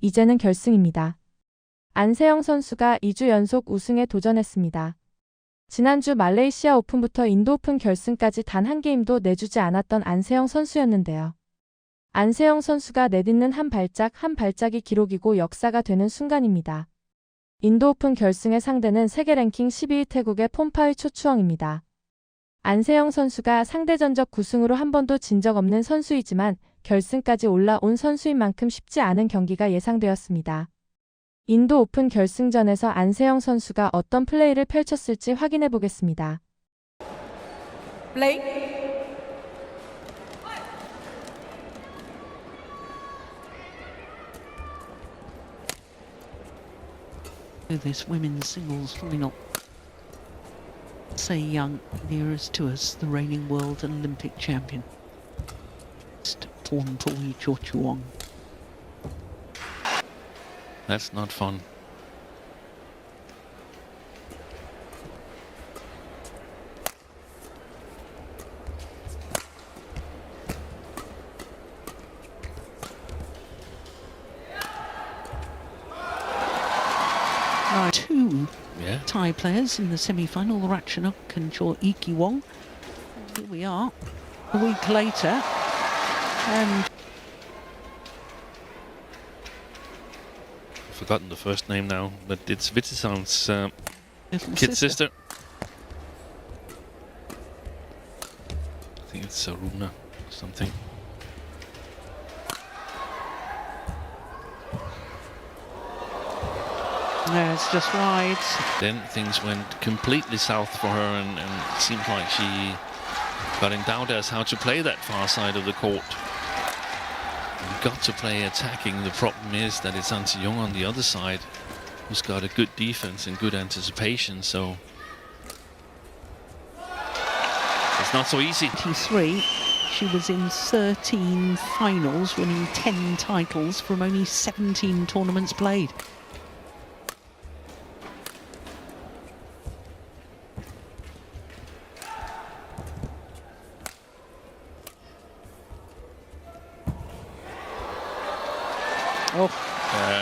이제는 결승입니다. 안세영 선수가 2주 연속 우승에 도전했습니다. 지난주 말레이시아 오픈부터 인도 오픈 결승까지 단 한 게임도 내주지 않았던 안세영 선수였는데요. 안세영 선수가 내딛는 한 발짝이 기록이고 역사가 되는 순간입니다. 인도 오픈 결승의 상대는 세계 랭킹 12위 태국의 폼파의 초추왕입니다. 안세영 선수가 상대 전적 9승으로 한 번도 진 적 없는 선수이지만 결승까지 올라온 선수인 만큼 쉽지 않은 경기가 예상되었습니다. 인도 오픈 결승전에서 안세영 선수가 어떤 플레이를 펼쳤을지 확인해 보겠습니다. 플레이. This women's singles final. Say Young, nearest to us, the reigning world and Olympic champion. Pornpui Chochuong. That's not fun. Two Thai players in the semi-final, Ratchanok and Chor Iki Wong. Here we are, a week later, and I've forgotten the first name now, but it's Vitisan's kid sister. I think it's Saruna or something. no, it's just wide. Then things went completely south for her, and it seemed like she got in doubt as how to play that far side of the court. You've got to play attacking. The problem is that it's An Young on the other side, who's got a good defense and good anticipation, so it's not so easy. 23. She was in 13 finals, winning 10 titles from only 17 tournaments played.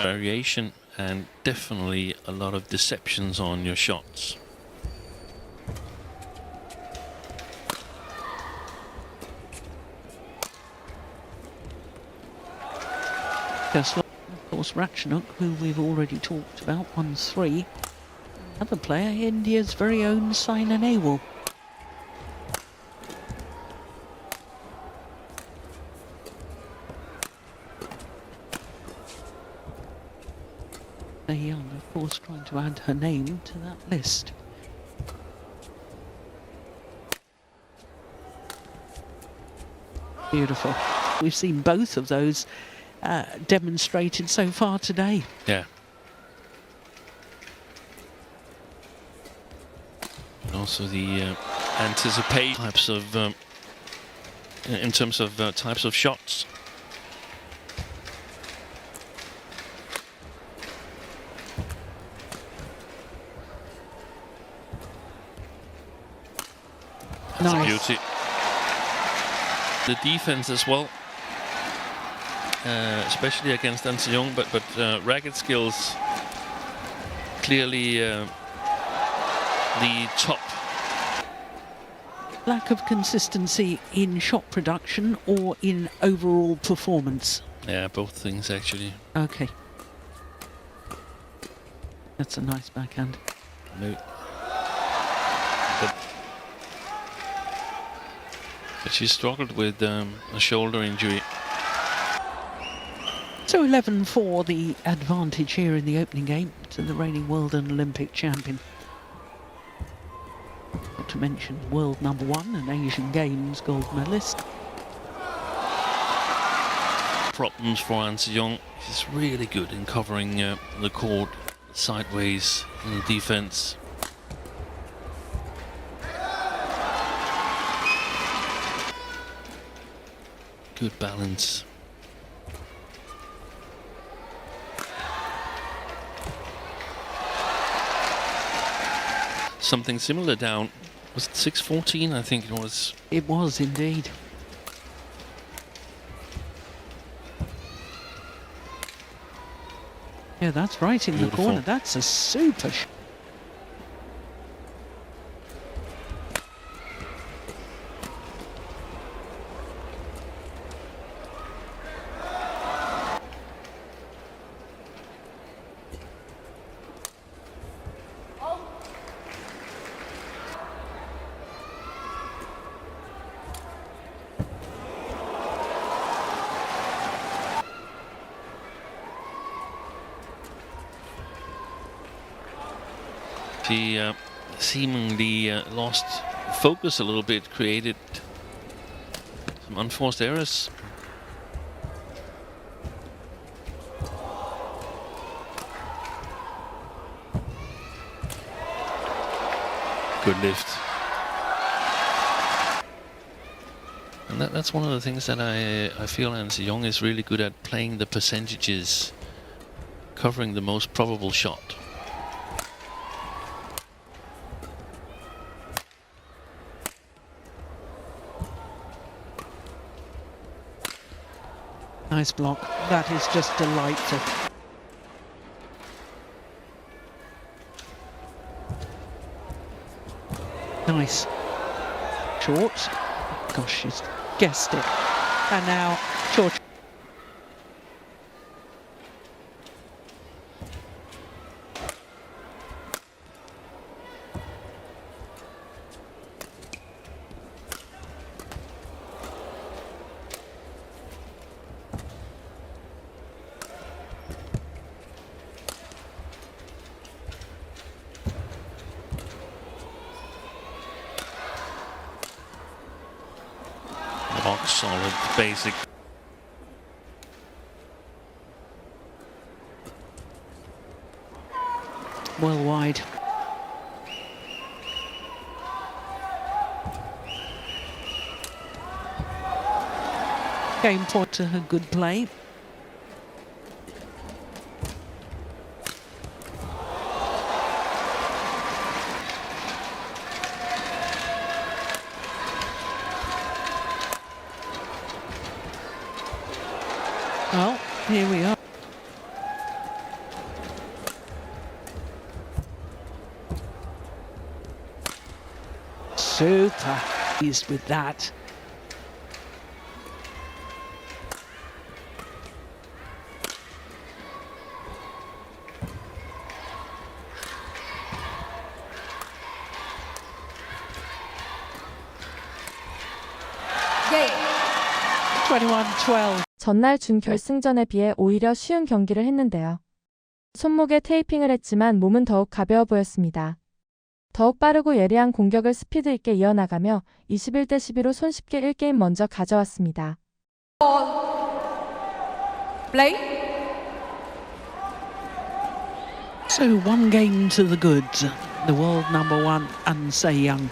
Variation and definitely a lot of deceptions on your shots. Of course, Ratchanok, who we've already talked about, 1-3. Another player, India's very own Saina Nehwal. Young, of course, trying to add her name to that list. Beautiful. We've seen both of those demonstrated so far today. Yeah. And also the anticipate types of, in terms of types of shots. That's a beauty. The defense as well, especially against An Young, but racket skills clearly the top. Lack of consistency in shot production or in overall performance? Yeah, both things actually. Okay. That's a nice backhand. No. But she struggled with a shoulder injury. So 11-4 the advantage here in the opening game to the reigning world and Olympic champion. Not to mention world number one and Asian Games gold medalist. Problems for An Young. She's really good in covering the court sideways in the defense. Good balance. Something similar down. Was it 6-14? I think it was. It was indeed. Yeah, that's right in Beautiful. the corner. That's a super shot. She seemingly lost focus a little bit, created some unforced errors. Good lift. And that's one of the things that I feel An Se-young is really good at, playing the percentages, covering the most probable shot. Nice block. That is just delightful. Nice. Short. Gosh, she's guessed it. And now short. Rock solid, basic. Well wide. Game point to her good play. Well, here we are. Super pleased with that. Game. 21-12. 전날 준결승전에 비해 오히려 쉬운 경기를 했는데요. 손목에 테이핑을 했지만 몸은 더욱 가벼워 보였습니다. 더욱 빠르고 예리한 공격을 스피드 있게 이어나가며 21대 12로 손쉽게 1게임 먼저 가져왔습니다. Play. So one game to the goods. The world number one, An Se-young.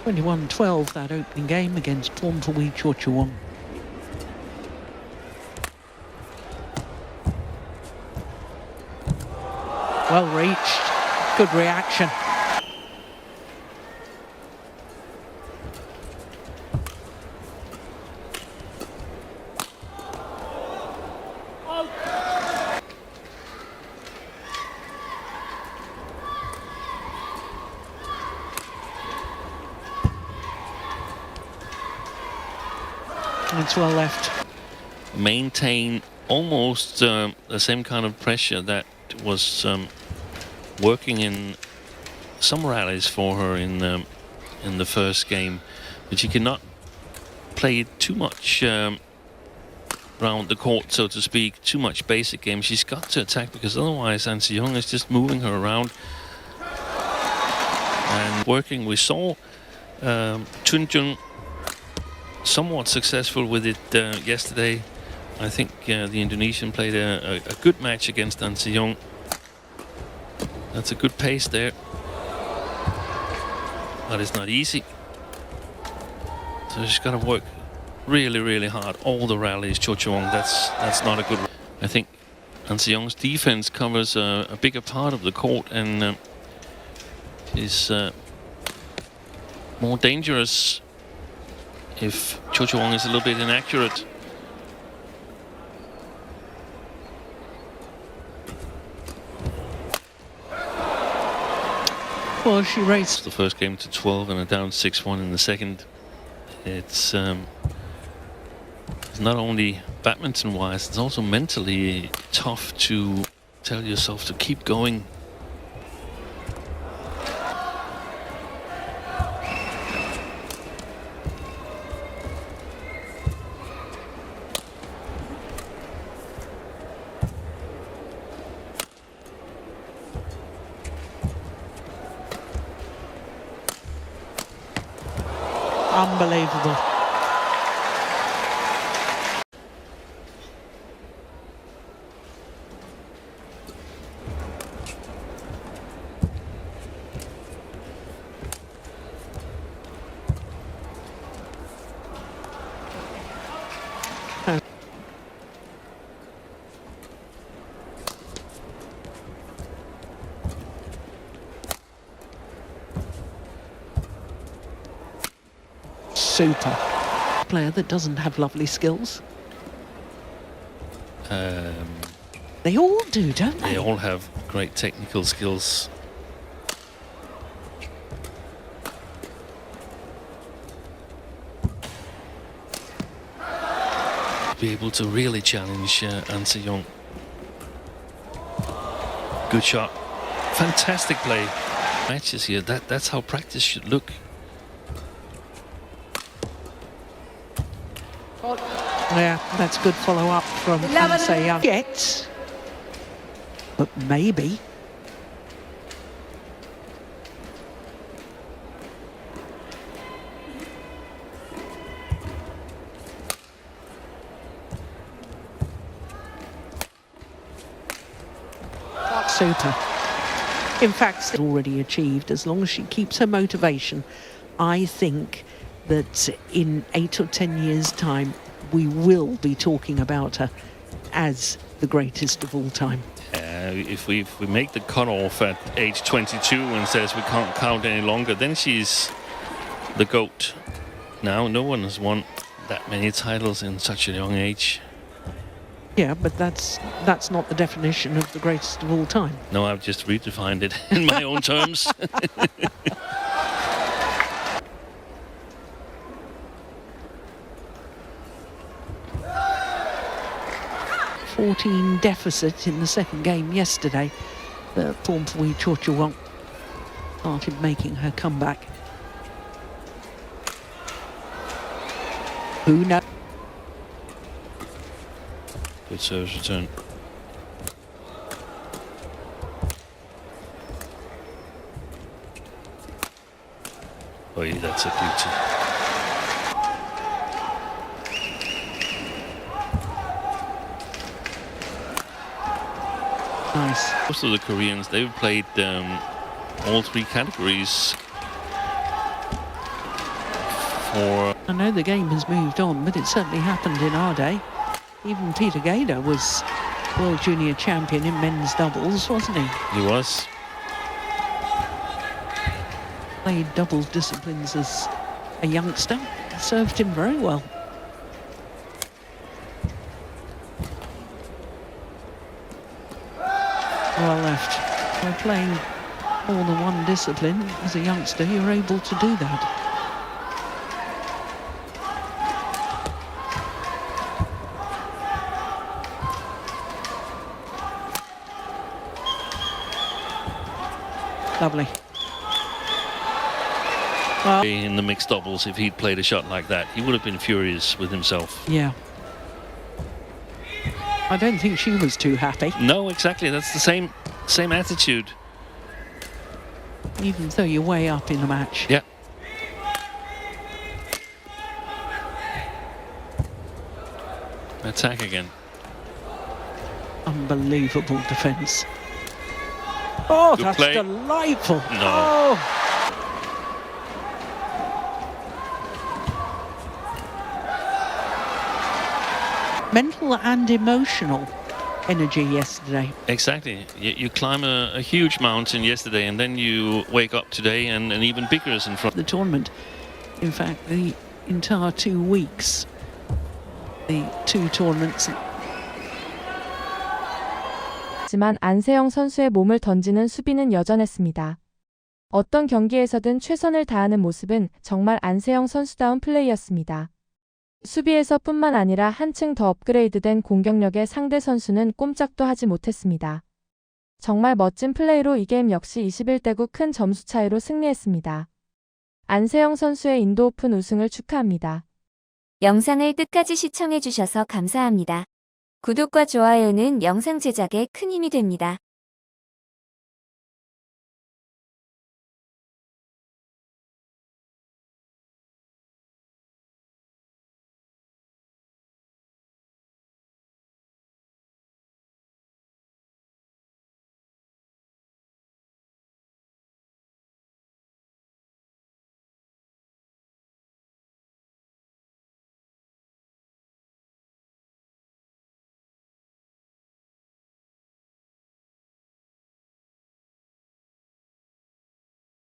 21-12, that opening game against Pornpui Chochuwon. Well reached. Good reaction. It's well left. Maintain almost the same kind of pressure that was working in some rallies for her in the first game, but she cannot play too much around the court, so to speak, too much basic game. She's got to attack, because otherwise An Se-young is just moving her around and working. We saw Chunjung somewhat successful with it yesterday. I think the Indonesian played a good match against An Se-young. That's a good pace there, but it's not easy. So she's got to work really, really hard all the rallies. Chochuwon, that's not a good. I think An Se-young's defense covers a bigger part of the court and is more dangerous if Chochuwon is a little bit inaccurate. Well, she raced The first game to 12 and a down 6-1 in the second. It's not only badminton-wise, it's also mentally tough to tell yourself to keep going. unbelievable. Super player that doesn't have lovely skills. They all do, don't they? They all have great technical skills. Be able to really challenge An Se-young. Good shot. Fantastic play. Matches here. That's how practice should look. Yeah, that's good follow-up from An Se-young. Yet, but maybe. Super. In fact, it's already achieved. As long as she keeps her motivation, I think that in 8 or 10 years' time, we will be talking about her as the greatest of all time. If we make the cutoff at age 22 and says we can't count any longer, then she's the GOAT. Now, no one has won that many titles in such a young age. Yeah, but that's not the definition of the greatest of all time. No, I've just redefined it in my own terms. 14 deficit in the second game yesterday. The Pornpui Cho-Cho-Wong started making her comeback. Who knows? Good service return. Oh, yeah, that's a beauty. Nice. Most of the Koreans, they've played all three categories. I know the game has moved on, but it certainly happened in our day. Even Peter Gader was World Junior Champion in men's doubles, wasn't he? He was. Played doubles disciplines as a youngster. Served him very well. Well left. By playing more than one discipline as a youngster, you're able to do that. Lovely. Well, In the mixed doubles, if he'd played a shot like that, he would have been furious with himself. yeah. I don't think she was too happy, No, exactly. That's the same attitude. even though you're way up in the match. Yeah. Attack again. Unbelievable defence. Oh, Good that's play. delightful. No. Oh. Mental and emotional energy yesterday. Exactly. You climb a huge mountain yesterday, and then you wake up today and an even bigger is in front. The tournament, in fact, the entire 2 weeks, the two tournaments. 하지만 안세영 선수의 몸을 던지는 수비는 여전했습니다. 어떤 경기에서든 최선을 다하는 모습은 정말 안세영 선수다운 플레이였습니다. 수비에서뿐만 아니라 한층 더 업그레이드된 공격력의 상대 선수는 꼼짝도 하지 못했습니다. 정말 멋진 플레이로 이 게임 역시 21대9 큰 점수 차이로 승리했습니다. 안세영 선수의 인도 오픈 우승을 축하합니다. 영상을 끝까지 시청해주셔서 감사합니다. 구독과 좋아요는 영상 제작에 큰 힘이 됩니다.